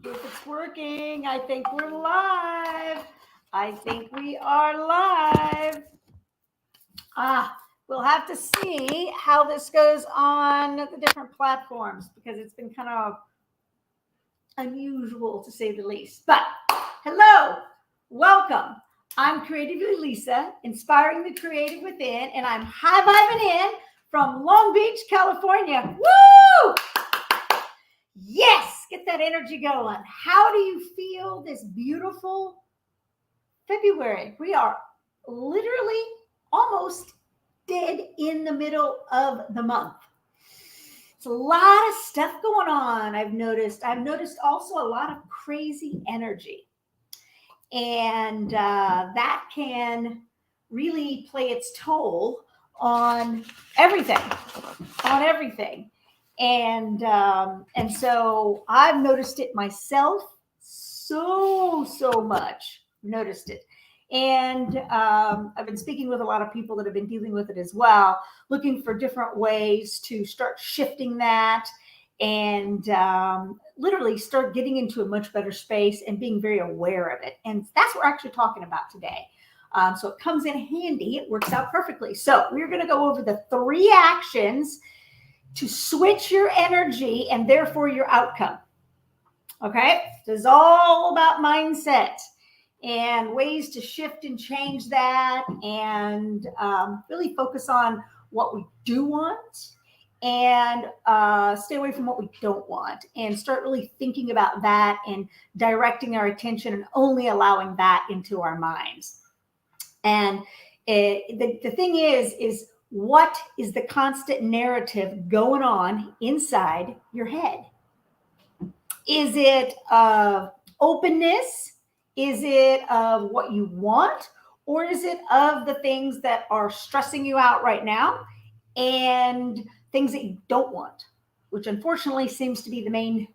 If it's working, I think we're live. I think we are live. We'll have to see how this goes on the different platforms because it's been kind of unusual to say the least. But hello, welcome. I'm Creatively Lisa, inspiring the creative within, and I'm high vibing in from Long Beach, California. Woo! Yes, get that energy going. How do you feel this beautiful February? We are literally almost dead in the middle of the month. It's a lot of stuff going on. I've noticed. Also a lot of crazy energy, and that can really play its toll on everything. On everything. And so I've noticed it myself so much. Noticed it, and I've been speaking with a lot of people that have been dealing with it as well, looking for different ways to start shifting that, and literally start getting into a much better space and being very aware of it. And that's what we're actually talking about today. So it comes in handy. It works out perfectly. So we're going to go over the 3 actions to switch your energy and therefore your outcome. Okay? This is all about mindset and ways to shift and change that, and really focus on what we do want and stay away from what we don't want, and start really thinking about that and directing our attention and only allowing that into our minds. And the thing is what is the constant narrative going on inside your head? Is it openness? Is it of what you want? Or is it of the things that are stressing you out right now and things that you don't want, which unfortunately seems to be the main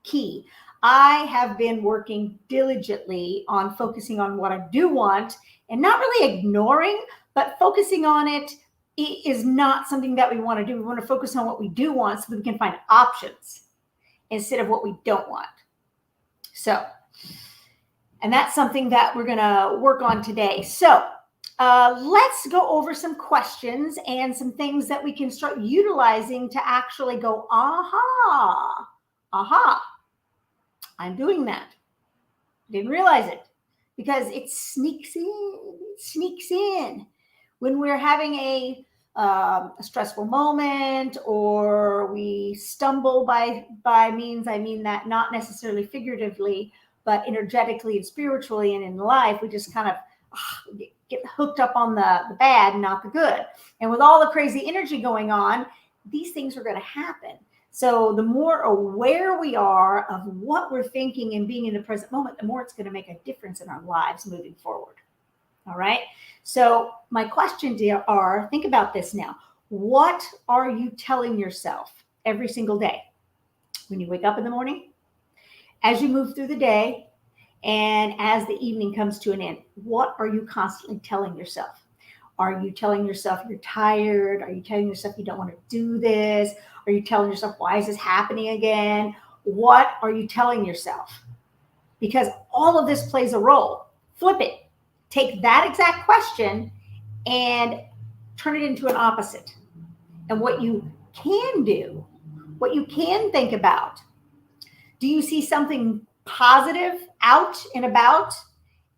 key. I have been working diligently on focusing on what I do want and not really ignoring, but focusing on it is not something that we want to do. We want to focus on what we do want so that we can find options instead of what we don't want. So, and that's something that we're going to work on today. So, let's go over some questions and some things that we can start utilizing to actually go, aha, I'm doing that. Didn't realize it because it sneaks in when we're having a stressful moment, or we stumble by means, I mean that not necessarily figuratively, but energetically and spiritually, and in life, we just kind of get hooked up on the bad, not the good. And with all the crazy energy going on, these things are going to happen. So the more aware we are of what we're thinking and being in the present moment, the more it's going to make a difference in our lives moving forward. All right. So my questions are, think about this now. What are you telling yourself every single day? When you wake up in the morning, as you move through the day, and as the evening comes to an end, what are you constantly telling yourself? Are you telling yourself you're tired? Are you telling yourself you don't want to do this? Are you telling yourself, why is this happening again? What are you telling yourself? Because all of this plays a role. Flip it. Take that exact question and turn it into an opposite. And what you can do, what you can think about. Do you see something positive out and about,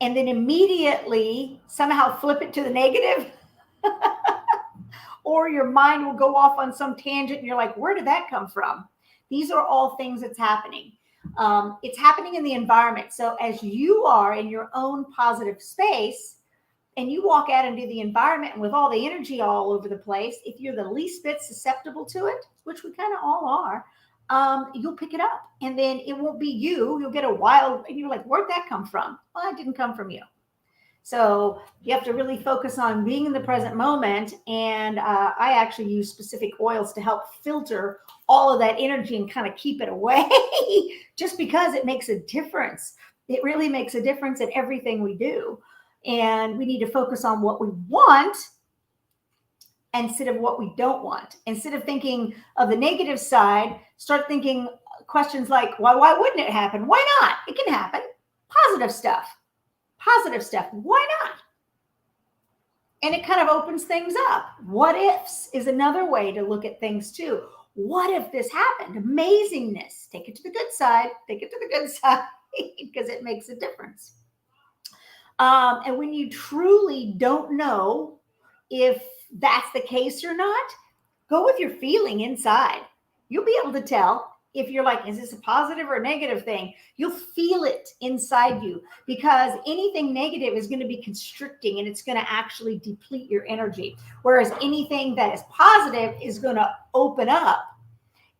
and then immediately somehow flip it to the negative? Or your mind will go off on some tangent and you're like, where did that come from? These are all things that's happening. It's happening in the environment. So as you are in your own positive space and you walk out into the environment and with all the energy all over the place, if you're the least bit susceptible to it, which we kind of all are, you'll pick it up, and then it won't be you. You'll get a wild, and you're like, where'd that come from? Well, it didn't come from you. So you have to really focus on being in the present moment. And I actually use specific oils to help filter all of that energy and kind of keep it away just because it makes a difference. It really makes a difference in everything we do. And we need to focus on what we want instead of what we don't want. Instead of thinking of the negative side, start thinking questions like, why wouldn't it happen? Why not? It can happen. Positive stuff. Positive stuff. Why not? And it kind of opens things up. What ifs is another way to look at things too. What if this happened? Amazingness. Take it to the good side. Take it to the good side because it makes a difference. And when you truly don't know if that's the case or not, go with your feeling inside. You'll be able to tell if you're like, is this a positive or a negative thing? You'll feel it inside you, because anything negative is going to be constricting and it's going to actually deplete your energy. Whereas anything that is positive is going to open up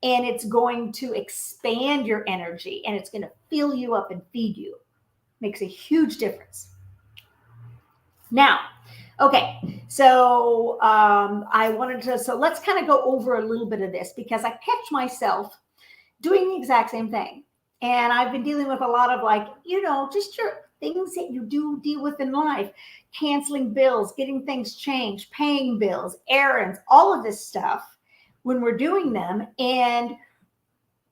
and it's going to expand your energy and it's going to fill you up and feed you. Makes a huge difference. Now, okay, so so let's kind of go over a little bit of this, because I catch myself doing the exact same thing. And I've been dealing with a lot of just your things that you do deal with in life, canceling bills, getting things changed, paying bills, errands, all of this stuff when we're doing them. And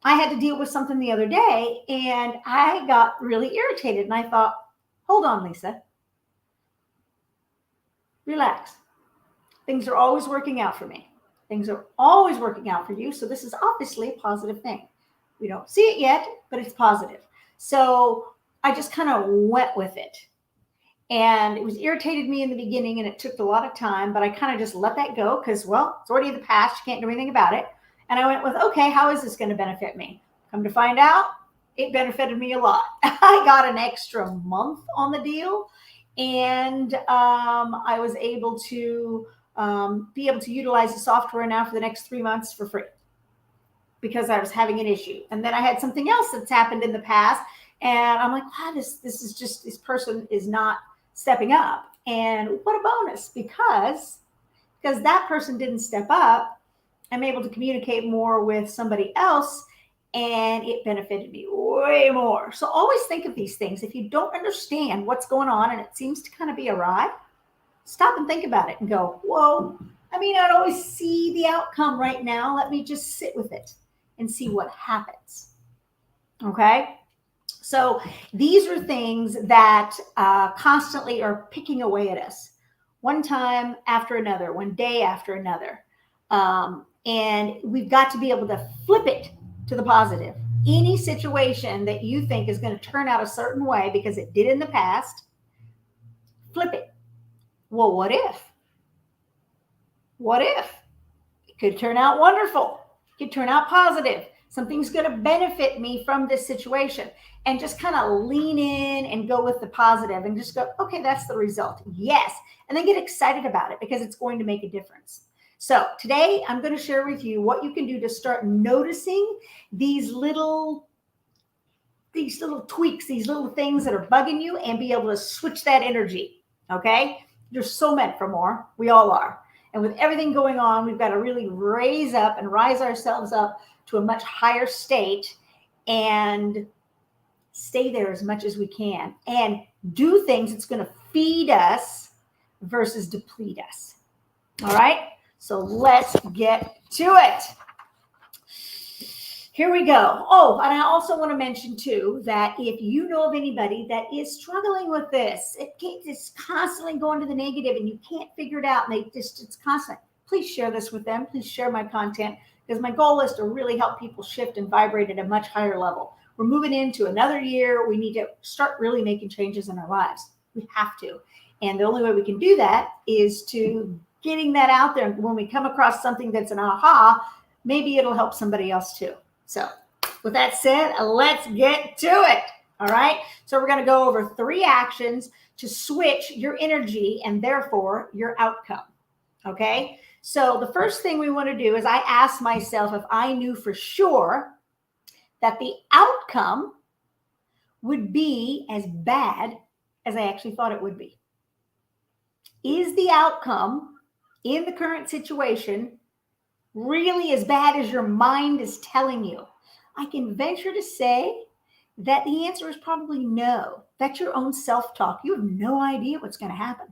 I had to deal with something the other day and I got really irritated and I thought, hold on, Lisa, relax. Things are always working out for me. Things are always working out for you. So this is obviously a positive thing. We don't see it yet, but it's positive. So I just kind of went with it. And it was irritated me in the beginning and it took a lot of time, but I kind of just let that go because, well, it's already in the past. You can't do anything about it. And I went with, okay, how is this going to benefit me? Come to find out, it benefited me a lot. I got an extra month on the deal, and I was able to be able to utilize the software now for the next 3 months for free, because I was having an issue. And then I had something else that's happened in the past. And I'm like, wow, this is just, this person is not stepping up. And what a bonus, because that person didn't step up, I'm able to communicate more with somebody else and it benefited me way more. So always think of these things. If you don't understand what's going on and it seems to kind of be awry, stop and think about it and go, whoa, I mean, I don't always see the outcome right now. Let me just sit with it and see what happens. Okay. So these are things that constantly are picking away at us, one time after another, one day after another. And we've got to be able to flip it to the positive. Any situation that you think is going to turn out a certain way because it did in the past, flip it. Well, what if? What if? It could turn out wonderful. It could turn out positive. Something's going to benefit me from this situation. And just kind of lean in and go with the positive and just go, okay, that's the result. Yes. And then get excited about it because it's going to make a difference. So today I'm going to share with you what you can do to start noticing these little tweaks, these little things that are bugging you, and be able to switch that energy. Okay. You're so meant for more. We all are. And with everything going on, we've got to really rise ourselves up to a much higher state and stay there as much as we can and do things that's going to feed us versus deplete us. All right. So let's get to it. Here we go. Oh, and I also want to mention too that if you know of anybody that is struggling with this, it's constantly going to the negative and you can't figure it out, and it's constant. Please share this with them. Please share my content, because my goal is to really help people shift and vibrate at a much higher level. We're moving into another year. We need to start really making changes in our lives. We have to. And the only way we can do that is to getting that out there. When we come across something that's an aha, maybe it'll help somebody else too. So with that said, let's get to it. All right. So we're going to go over 3 actions to switch your energy and therefore your outcome. Okay. So the first thing we want to do is I asked myself if I knew for sure that the outcome would be as bad as I actually thought it would be. Is the outcome in the current situation really as bad as your mind is telling you? I can venture to say that the answer is probably no. That's your own self-talk. You have no idea what's going to happen.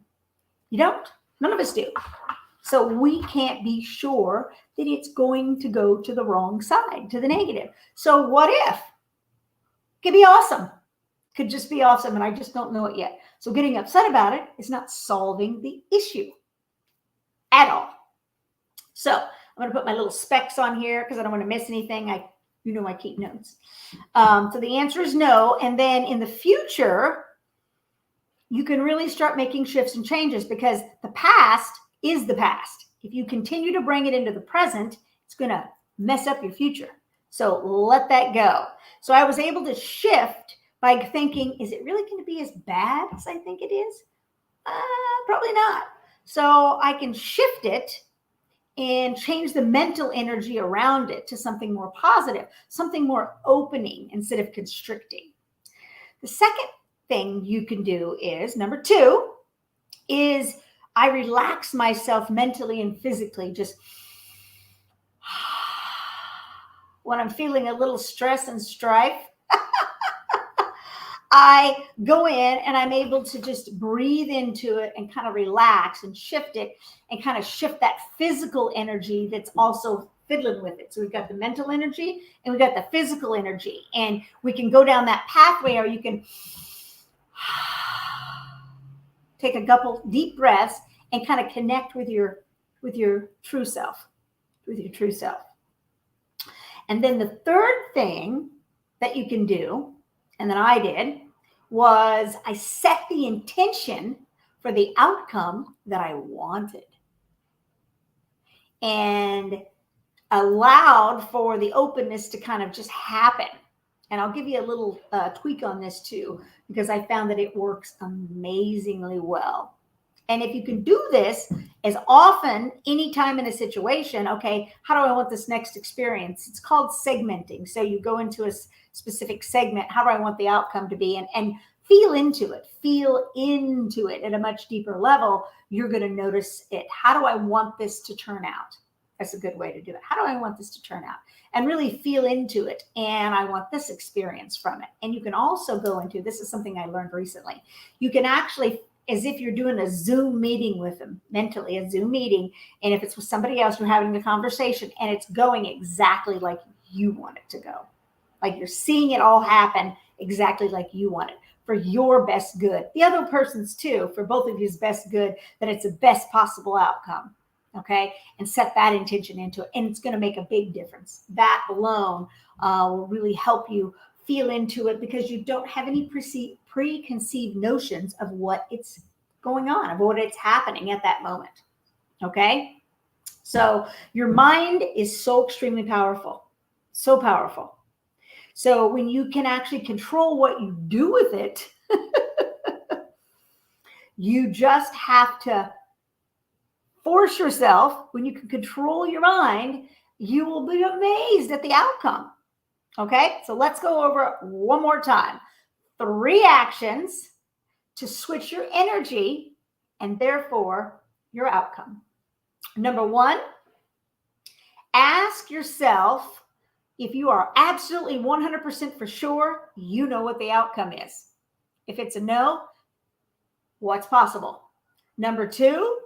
You don't. None of us do. So we can't be sure that it's going to go to the wrong side, to the negative. So what if? Could be awesome. Could just be awesome, and I just don't know it yet. So getting upset about it is not solving the issue at all. So I'm going to put my little specs on here because I don't want to miss anything. I keep notes. So the answer is no. And then in the future, you can really start making shifts and changes because the past is the past. If you continue to bring it into the present, it's going to mess up your future. So let that go. So I was able to shift by thinking, is it really going to be as bad as I think it is? Probably not. So I can shift it and change the mental energy around it to something more positive, something more opening instead of constricting. The second thing you can do is, number 2, is I relax myself mentally and physically. Just when I'm feeling a little stress and strife, I go in and I'm able to just breathe into it and kind of relax and shift it and kind of shift that physical energy that's also fiddling with it. So we've got the mental energy and we've got the physical energy, and we can go down that pathway, or you can take a couple deep breaths and kind of connect with your true self, And then the third thing that you can do, and that I did, was I set the intention for the outcome that I wanted and allowed for the openness to kind of just happen. And I'll give you a little tweak on this too, because I found that it works amazingly well. And if you can do this as often, anytime in a situation, okay, how do I want this next experience? It's called segmenting. So you go into a specific segment. How do I want the outcome to be? And feel into it at a much deeper level. You're going to notice it. How do I want this to turn out? That's a good way to do it. How do I want this to turn out? And really feel into it. And I want this experience from it. And you can also go into, this is something I learned recently. You can actually, as if you're doing a Zoom meeting with them, mentally, a Zoom meeting. And if it's with somebody else, you're having a conversation and it's going exactly like you want it to go. Like you're seeing it all happen exactly like you want it, for your best good. The other person's too, for both of you's best good, that it's the best possible outcome. Okay. And set that intention into it. And it's going to make a big difference. That alone will really help you feel into it, because you don't have any preconceived notions of what it's going on, of what it's happening at that moment. Okay. So your mind is so extremely powerful, so powerful. So when you can actually control what you do with it, you just have to force yourself. When you can control your mind, you will be amazed at the outcome. Okay, so let's go over one more time. 3 actions to switch your energy and therefore your outcome. Number 1, ask yourself if you are absolutely 100% for sure you know what the outcome is. If it's a no, what's possible? Number 2,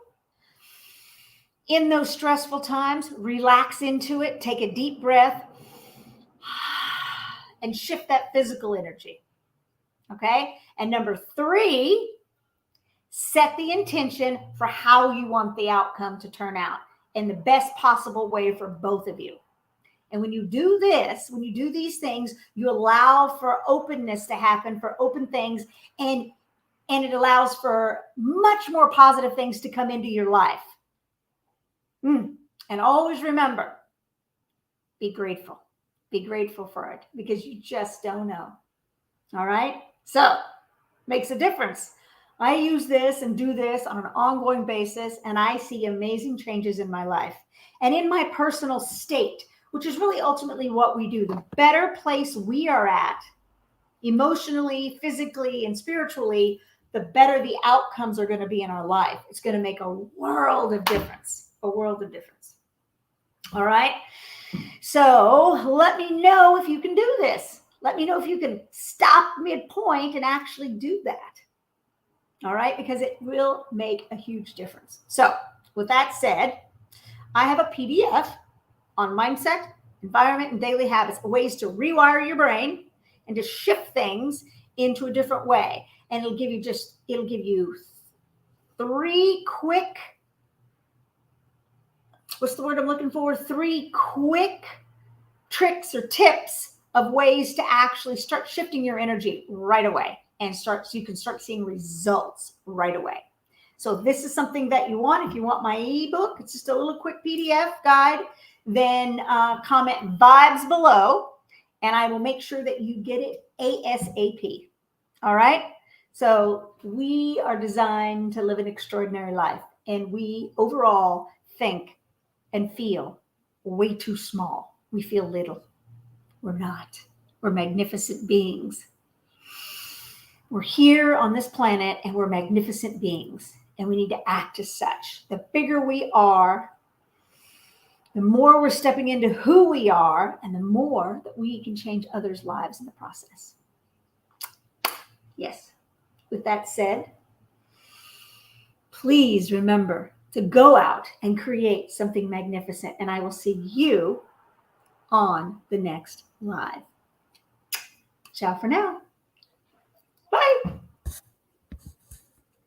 in those stressful times, relax into it, take a deep breath, and shift that physical energy. Okay? And number 3, set the intention for how you want the outcome to turn out in the best possible way for both of you. And when you do this, when you do these things, you allow for openness to happen, for open things, and it allows for much more positive things to come into your life. And always remember, be grateful. Be grateful for it, because you just don't know. All right? So, makes a difference. I use this and do this on an ongoing basis, and I see amazing changes in my life and in my personal state, which is really ultimately what we do. The better place we are at, emotionally, physically, and spiritually, the better the outcomes are going to be in our life. It's going to make a world of difference, a world of difference. All right. So let me know if you can do this. Let me know if you can stop midpoint and actually do that. All right. Because it will make a huge difference. So with that said, I have a PDF on mindset, environment, and daily habits, ways to rewire your brain and to shift things into a different way. And it'll give you 3 quick, what's the word I'm looking for? 3 quick tricks or tips of ways to actually start shifting your energy right away and so you can start seeing results right away. So this is something that you want. If you want my ebook, it's just a little quick PDF guide, then comment vibes below and I will make sure that you get it ASAP. All right. So we are designed to live an extraordinary life, and we overall think and feel way too small. We feel little. We're not. We're magnificent beings. We're here on this planet and we're magnificent beings, and we need to act as such. The bigger we are, the more we're stepping into who we are, and the more that we can change others' lives in the process. Yes. With that said, please remember to go out and create something magnificent, and I will see you on the next live. Ciao for now.